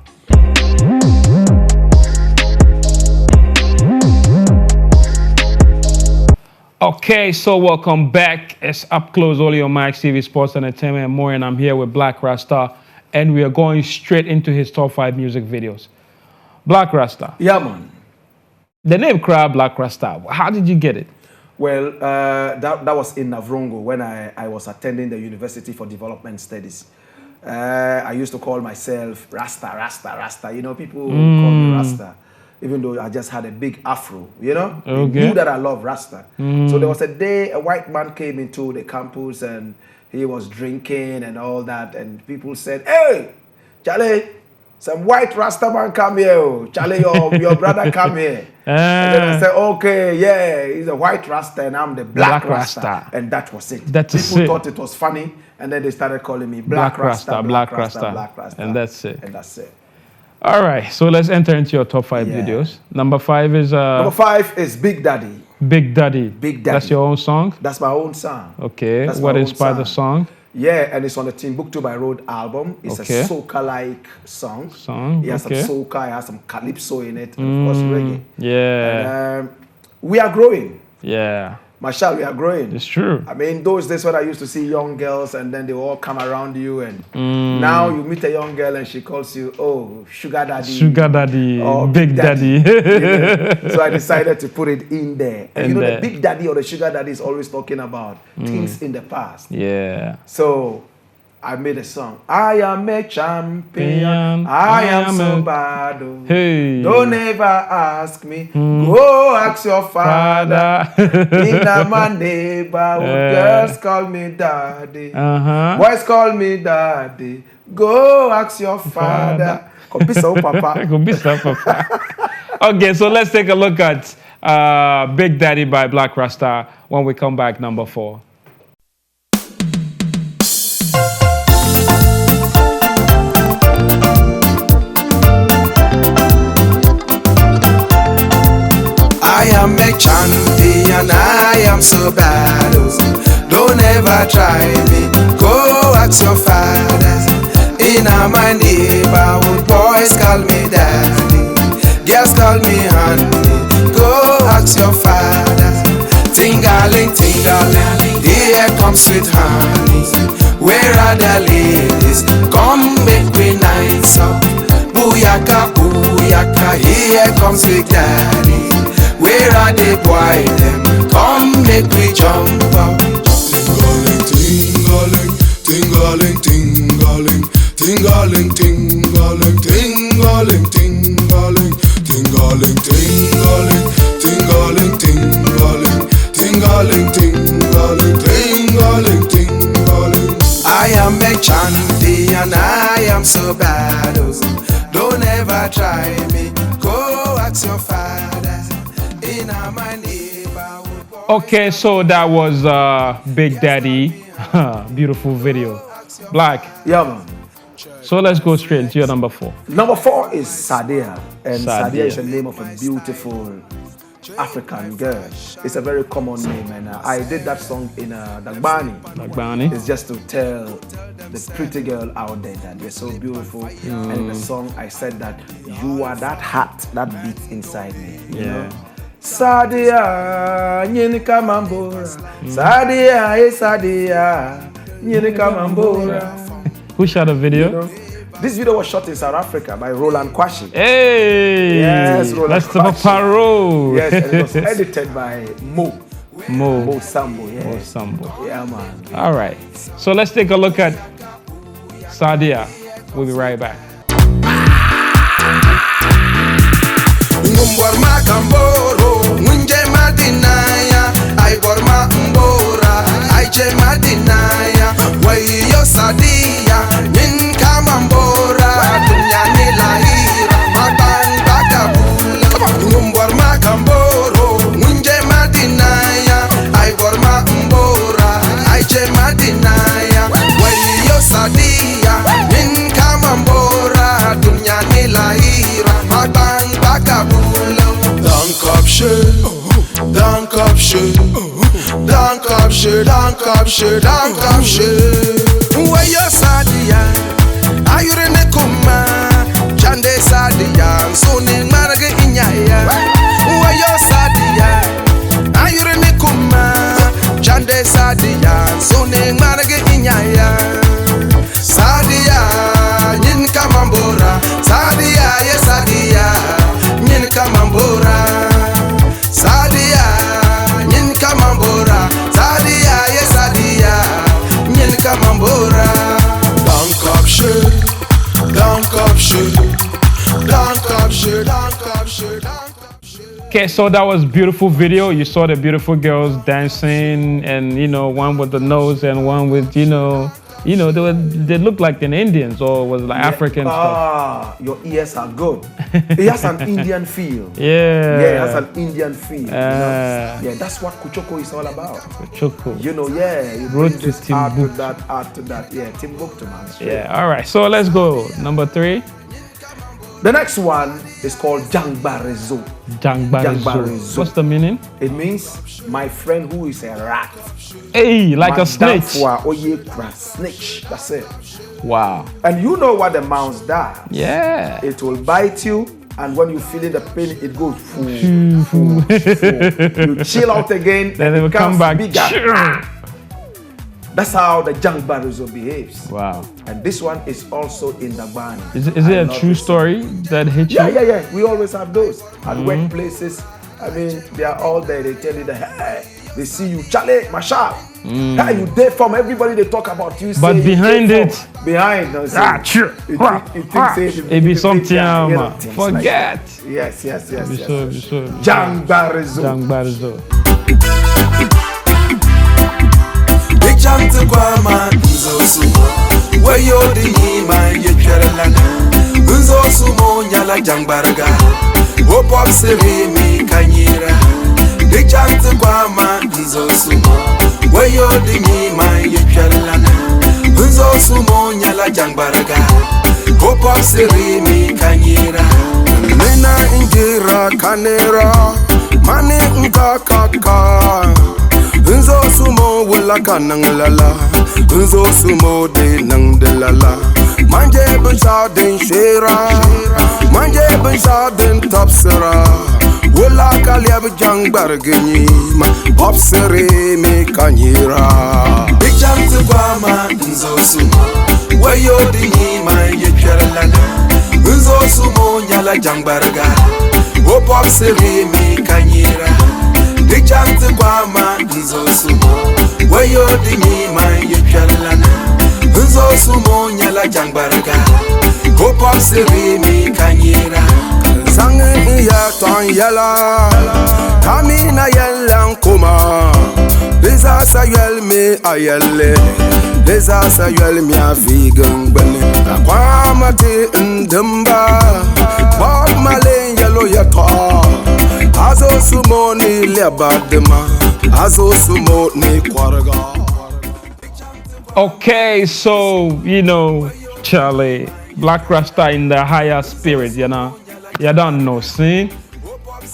Okay, so welcome back. It's Up Close, only on Max TV, Sports Entertainment, and more. And I'm here with Blakk Raster, and we are going straight into his top 5 music videos. Blakk Raster. Yeah, man. The name Crowd Blakk Raster. How did you get it? Well, that was in Navrongo when I was attending the University for Development Studies. I used to call myself Raster. You know, people call me Raster. Even though I just had a big afro, They knew that I love Rasta. So there was a day a white man came into the campus and he was drinking and all that. And people said, hey, Charlie, some white Rasta man come here. Oh. Charlie, your brother come here. And then I said, okay, yeah, he's a white Rasta and I'm the black Rasta. And that was it. People thought it was funny. And then they started calling me Black Rasta, Black Rasta, Black Rasta. And that's it. And that's it. All right, so let's enter into your top 5 videos. Number 5 is... Number 5 is Big Daddy. Big Daddy. Big Daddy. That's your own song? That's my own song. Okay, what inspired the song? Yeah, and it's on the Timbuktu by Road album. It's a soca-like song. It has some soca, it has some calypso in it, and of course reggae. Yeah. And, we are growing. Yeah. Marshall, we are growing. It's true. I mean, those days when I used to see young girls and then they all come around you and now you meet a young girl and she calls you, oh, sugar daddy. Sugar daddy, or big daddy. So I decided to put it in there. And the big daddy or the sugar daddy is always talking about things in the past. Yeah. So I made a song. I am a champion. I am so bad. Hey. Don't ever ask me. Go ask your father. In my neighborhood, girls call me daddy. Boys call me daddy. Go ask your father. Papa. Okay, so let's take a look at Big Daddy by Blakk Raster when we come back, number 4. I am a champion, I am so bad. Don't ever try me, go ask your father. In my neighborhood, boys call me daddy, girls call me honey. Go ask your father. Ting-a-ling, ting-a-ling, here comes sweet honey. Where are the ladies? Come make me nice up. Booyaka, booyaka, here comes Big Daddy. Where are the boy them? Come make me jump up. Ting-a-ling, ting-a-ling, ting-a-ling, ting-a-ling, ting-a-ling, ting-a-ling, ting-a-ling, ting-a-ling, ting-a-ling, ting-a-ling, ting-a-ling, ting-a-ling, ting-a-ling, ting-a-ling, ting-a-ling. I am a champion, I am so bad. Don't ever try me, go ask your father. Okay, so that was Big Daddy. Beautiful video. Blakk. Yeah, man. So let's go straight to your number 4. Number 4 is Sadia. And Sadia is the name of a beautiful African girl. It's a very common name. And I did that song in Dagbani. It's just to tell the pretty girl out there that you're so beautiful. And in the song, I said that you are that heart that beats inside me. You know? Sadia, nyenika mambora. Sadia, Sadia, nyenika mambora. Who shot the video? You know, this video was shot in South Africa by Roland Kwashi. Hey! Yes, Roland That's the Paro. Yes, and it was edited by Mo Sambo. Yeah. Mo Sambo. Yeah, man. All right. So let's take a look at Sadia. We'll be right back. Ngumborma kamboro, ngunje madinaya, ay borma mbora, ay je madinaya, wayo Sadia, nin kamambora, dunya ni lahira, mabang bakabula. Ngumborma kamboro, ngunje madinaya, ay borma mbora, ay je madinaya, wayo Sadia, nin kamambora, dunya ni lahira, mabang bakabula. Dank up shit, where you Sadia, are you in the Kuma? Chande Sadia, Sony Maraga Inyaya. Where you Sadia, are you in the Kuma? Chande Sadia, Sony Maraga Inyaya. Sadia, Nin Kamambora, Sadia, yes, Sadia, Nin Kamambora. Sadia, nyin kamambora. Sadia, yes, Sadia, nyin kamambora. Dank up shit, dank up shit, dank up shit, dank up shit, dank up shit. Okay, so that was beautiful video. You saw the beautiful girls dancing, and you know, one with the nose and one with, you know, You know, they look like an Indians or was like African stuff. Your ears are good. It has an Indian feel. Yeah. Yeah, it has an Indian feel. You know? Yeah, that's what Kuchoko is all about. Kuchoko. You know, yeah. Road to art to Timbuktu. that, art to that. Yeah, Timbuktu, man. Straight. Yeah, all right. So let's go. Number 3. The next one is called Jangbarezo. Jangbarezo. What's the meaning? It means my friend who is a rat. Hey, like a snitch. Snitch. That's it. Wow. And you know what the mouse does? Yeah. It will bite you, and when you feel the pain, it goes full. You chill out again, then and it will come back. Bigger. That's how the Jangbarezo behaves. Wow. And this one is also in the band. Is it a true story that hit you? Yeah. We always have those at workplaces. I mean, they are all there. They tell you that, hey, they see you, Charlie, Masha. Hey, you there from everybody. They talk about you. But behind it, no, it be something. Forget. Yes. Jangbarezo. Chante kwa ma nzosu Wayo di nyima yecherelana Nzosu mo nyala jangbarga Wopop sirimi kanyira Di chante kwa ma nzosu Wayo di nyima yecherelana Nzosu mo nyala jangbarga Wopop sirimi kanyira Nena ingira kanera Mani nkakaka Nzo sumo wala kanang lala Nzo sumo de nang de lala Manje ben shadin shira Manje ben shadin tapsera Wala kalyab jang bargini ma Popsere me kanyira Big jang te kwama nzo sumo Wayo di nyima yecherelana Nzo sumo nyala jang barga Wo popsere me kanyira Di chante kwa ma nzo sumo Wayo di nyima yecherelana Nzo sumo nyala jangbarga Hopop sirimi kanyira Sangi iya ton yala Kamina yela nkuma Leza sayel me ayele Leza sayel mi avigang bale Kwa mati ndemba Bob male yelo yato Azo sumo ni lebadema Azo sumo ni kwaraga. Okay, so you know, Charlie, Blakk Raster in the higher spirit, you know. You don't know, see?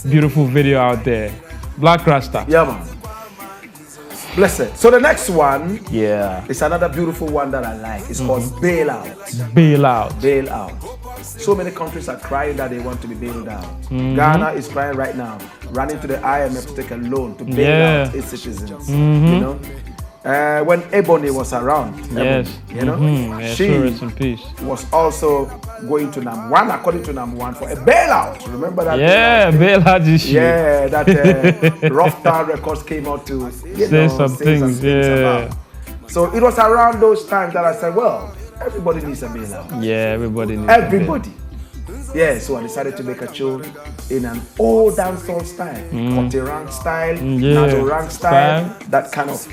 Beautiful video out there. Blakk Raster. Yeah, man. Blessed. So the next one, yeah, is another beautiful one that I like. It's called Bailout. Bailout. Bailout. So many countries are crying that they want to be bailed out. Ghana is crying right now, running to the IMF to take a loan to bail out its citizens. You know, when Ebony was around, yes, Ebony, you know, she rest in peace. was also going to #1, according to #1, for a bailout. Remember that? Yeah, bailout issue. Yeah, that Rough Town Records came out to say some things. Yeah. So it was around those times that I said, well, everybody needs a bailout. Yeah, everybody needs everybody. Yeah, so I decided to make a tune in an old dancehall style, Kotirang style, Nazorang style, that kind of,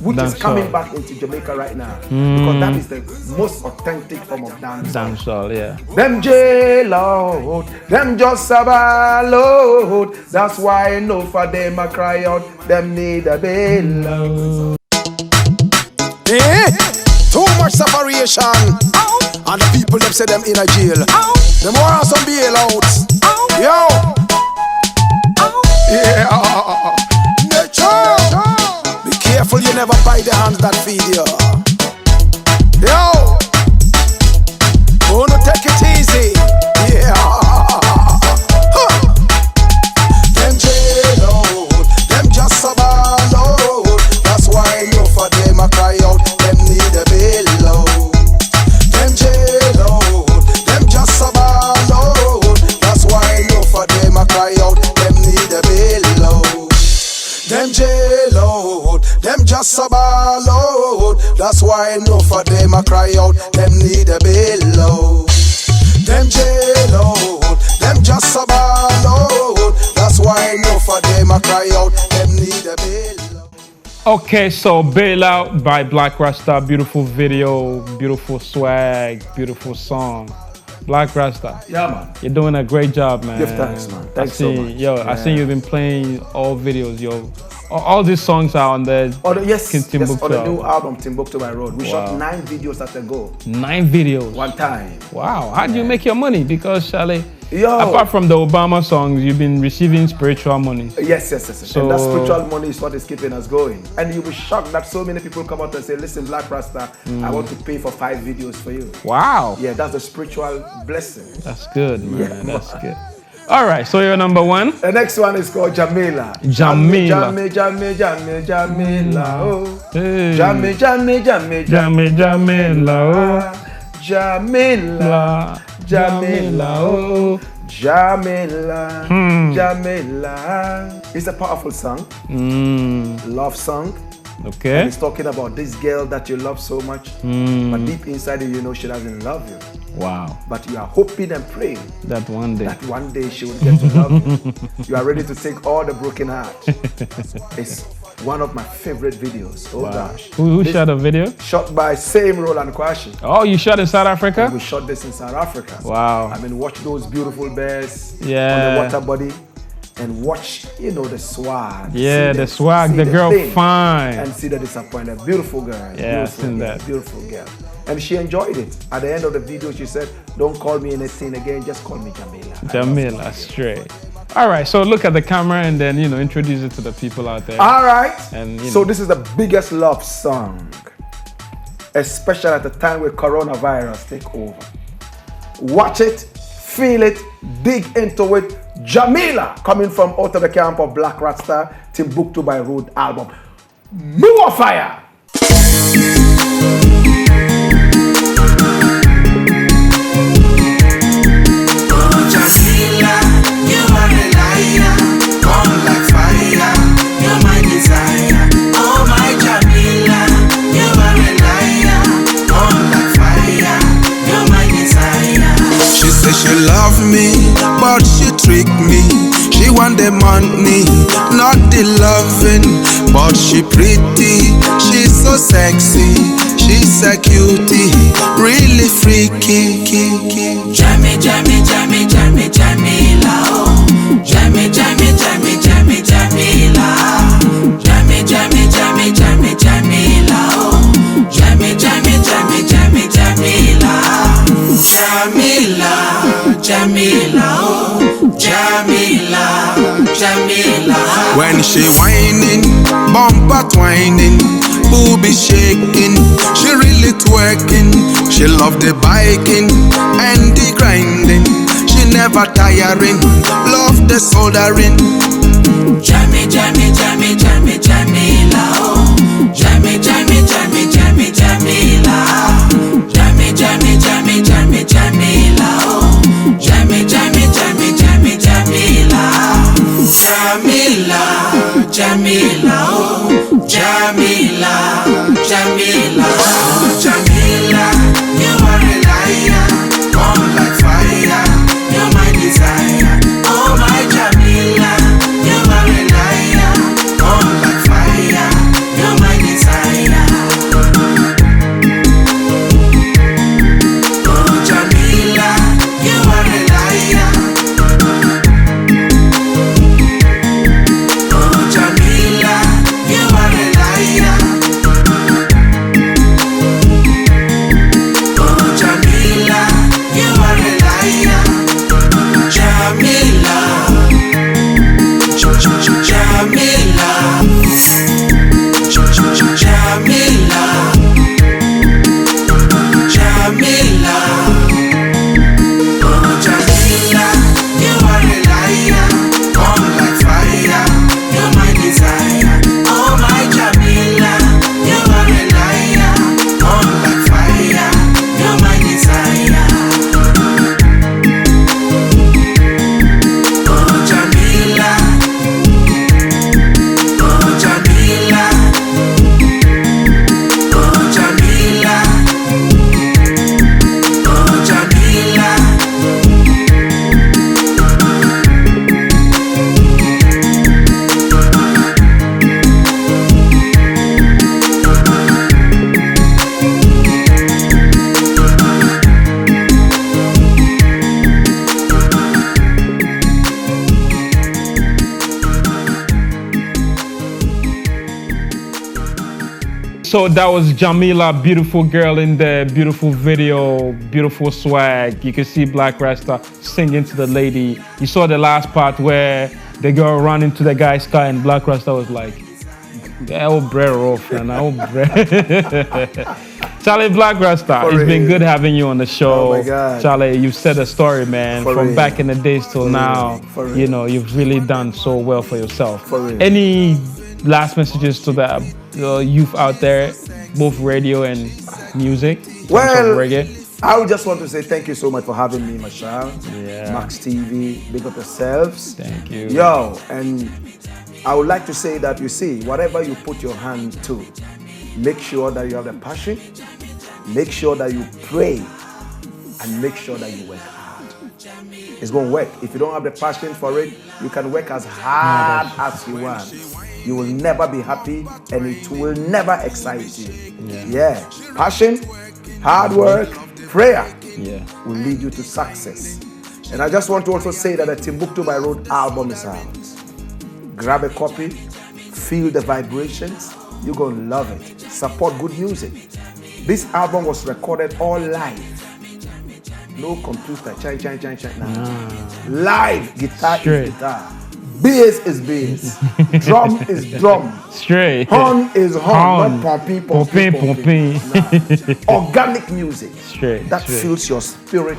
which is coming back into Jamaica right now, because that is the most authentic form of dancehall. Dancehall, yeah. Them J-Lord, them just load. That's why I know for them I cry out, them need a bailout. Too much separation. And the people them say them in a jail. Them want some bailouts. Yo. Yeah. Nature. Be careful you never bite the hands that feed you. Yo. Wanna take it easy. Yeah. Them jail, them just load. That's why I know for them I cry out. Them need a bailout. Them jail, them just load. That's why I know for them I cry out. Them need a bailout. Them jail, them just load. That's why I know for them I cry out. Them need a bailout. Them jail, them just load. That's why I know for them I cry out. Them need a bailout. Okay, so Bail Out by Blakk Raster. Beautiful video, beautiful swag, beautiful song. Blakk Raster. Yeah, man. You're doing a great job, man. Give thanks, man. Thanks so much. I see you've been playing all videos, yo. All these songs are on the yes, Timbuktu on the new album Timbuktu by Road. We shot 9 videos at a go. 9 videos. One time. Wow. How do you make your money? Because Charlie, Yo. apart from the Obama songs, you've been receiving spiritual money. Yes. So, and that spiritual money is what is keeping us going. And you'll be shocked that so many people come out and say, listen, Blakk Raster, I want to pay for 5 videos for you. Wow. Yeah, that's a spiritual blessing. That's good, man. Yeah. That's good. All right, so you're number 1. The next one is called Jamila. Jamila. Oh. Hey. Jamila. Oh. Jamila. Oh. Jamila. It's a powerful song. Love song. Okay. And it's talking about this girl that you love so much, but deep inside you know she doesn't love you. Wow. But you are hoping and praying that one day she will get to love you. You are ready to take all the broken heart. It's one of my favorite videos. Oh gosh. Who shot the video? Shot by same Roland Kwashi. Oh, you shot in South Africa? And we shot this in South Africa. Wow. I mean, watch those beautiful bears on Yeah. the water body. And watch, the swag. Yeah, See the swag, the girl thing, fine. And see the disappointment. Beautiful girl. Yeah, beautiful seen girl, that. Beautiful girl. And she enjoyed it. At the end of the video, she said, don't call me anything again, just call me Jamila. Jamila, straight. All right, so look at the camera and then, introduce it to the people out there. All right. And, So this is the biggest love song, especially at the time where coronavirus take over. Watch it, feel it, dig into it. Jamila, coming from out of the camp of Blakk Raster, Timbuktu by Road album. More fire! Jamila, you are a liar, come like fire, you're my desire. Oh my Jamila, you are a liar, come like fire, you're my desire. She said she love me, but she trick me. She want the money, not the loving, but she pretty, she's so sexy, she's a cutie, really freaky. Jammy, Jammy, Jammy, Jammy, Jamila, oh. Jammy, Jammy, Jammy, Jammy, Jamila. Jammy, Jammy, Jammy, Jammy, Jamila, oh. Jammy, Jammy, Jammy, Jammy, Jamila. Jamila, Jamila, oh. Jamila, Jamila. When she whining, bumper twining, booby shaking, she really twerking. She love the biking and the grinding. She never tiring, love the soldering. Jammy, Jammy, Jammy, Jammy, Jamila, oh. Jammy, Jammy, Jammy, Jammy, Jamila. Jammy, Jammy, Jammy, Jammy, Jamila, oh. Jammy, Jammy, Jammy, Jammy, Jamila. Jamila, Jamila, oh. Jamila, Jamila, oh. Jamila, you are a liar, come like fire, you're my desire. Oh my Jamila, you are a liar, come like fire, you're my desire. Oh Jamila, you are a liar. Oh Jamila, you are a liar. Oh Jamila, you are a liar. Jamila, Jamila, Jamila, Jamila. Oh Jamila, you are a liar, come like fire, you're my desire. Oh my Jamila, you are a liar, come like fire, you're my desire. Oh Jamila, oh Jamila, oh So that was Jamila, beautiful girl in there, beautiful video, beautiful swag. You can see Blakk Raster singing to the lady. You saw the last part where the girl ran into the guy's car and Blakk Raster was like, "Oh, bread off, man. Oh, bread." Charlie Blakk Raster, it's been good having you on the show. Oh my God. Charlie, you've said a story, man, from back in the days till now. You know, you've really done so well for yourself. Any last messages to the youth out there, both radio and music? Well, I would just want to say thank you so much for having me, Mashal. Yeah. Max TV, big up yourselves. Thank you. Yo, and I would like to say that, you see, whatever you put your hand to, make sure that you have the passion, make sure that you pray, and make sure that you work hard. It's going to work. If you don't have the passion for it, you can work as hard as you want. You will never be happy, and it will never excite you. Yeah. Passion, hard work, prayer will lead you to success. And I just want to also say that the Timbuktu by Road album is out. Grab a copy, feel the vibrations. You're going to love it. Support good music. This album was recorded all live. No computer, live, guitar is guitar. Bass is bass. Drum is drum. Straight. Horn is horn. Not pumping. Nah. Organic music. That fills your spirit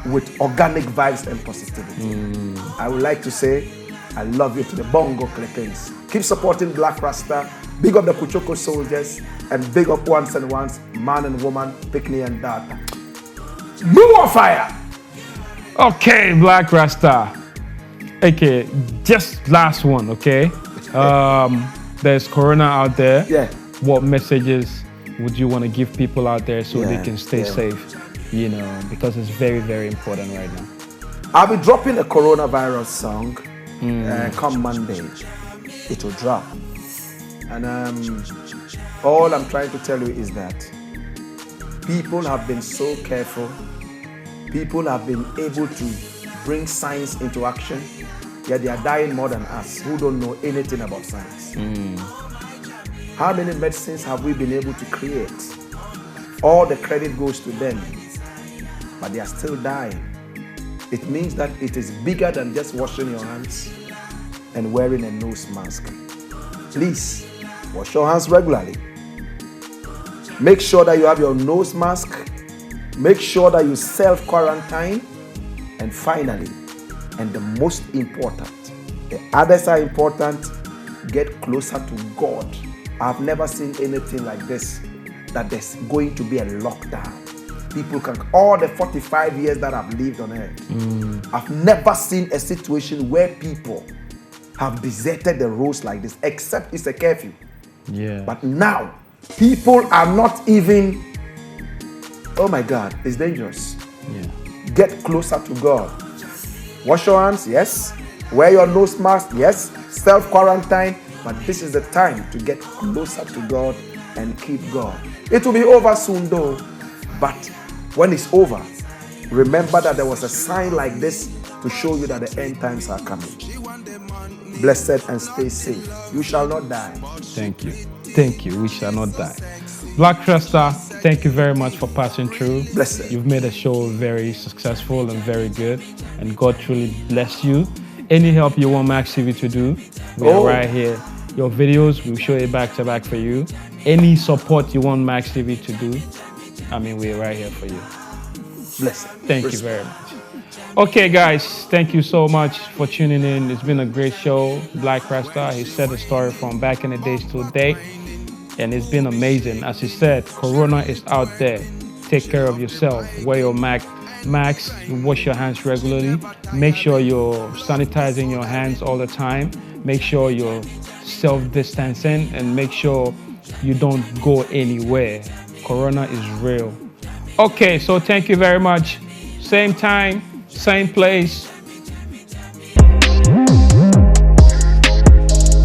with organic vibes and positivity. I would like to say, I love you to the bongo clippings. Keep supporting Blakk Raster. Big up the Kuchoko soldiers, and big up once and once, man and woman, Picnic and Data. Move on fire! Okay, Blakk Raster. Okay, just last one, okay? There's Corona out there. Yeah. What messages would you want to give people out there so they can stay safe? You know, because it's very, very important right now. I'll be dropping a coronavirus song come Monday. It will drop. And all I'm trying to tell you is that people have been so careful. People have been able to bring science into action. Yet they are dying more than us who don't know anything about science. How many medicines have we been able to create? All the credit goes to them, but they are still dying. It means that it is bigger than just washing your hands and wearing a nose mask. Please, wash your hands regularly. Make sure that you have your nose mask. Make sure that you self-quarantine. And finally, and the most important, the others are important, get closer to God. I've never seen anything like this, that there's going to be a lockdown. People can, all the 45 years that I've lived on earth, I've never seen a situation where people have deserted the roads like this, except it's a curfew. But now, people are not even, oh my God, it's dangerous. Get closer to God. Wash your hands, yes. Wear your nose mask, yes. Self-quarantine, but this is the time to get closer to God and keep God. It will be over soon though, but when it's over, remember that there was a sign like this to show you that the end times are coming. Blessed and stay safe. You shall not die. Thank you. Thank you. We shall not die. Blakk Raster, thank you very much for passing through. Blessed. You've made the show very successful and very good, and God truly bless you. Any help you want Max TV to do, we're right here. Your videos, we'll show it back to back for you. Any support you want Max TV to do, I mean, we're right here for you. Blessed. Thank you very much. Okay, guys, thank you so much for tuning in. It's been a great show. Blakk Raster, he said the story from back in the days to today, and it's been amazing. As he said, Corona is out there. Take care of yourself. Wear your mask. Wash your hands regularly. Make sure you're sanitizing your hands all the time. Make sure you're self-distancing, and make sure you don't go anywhere. Corona is real. Okay, so thank you very much. Same time, same place.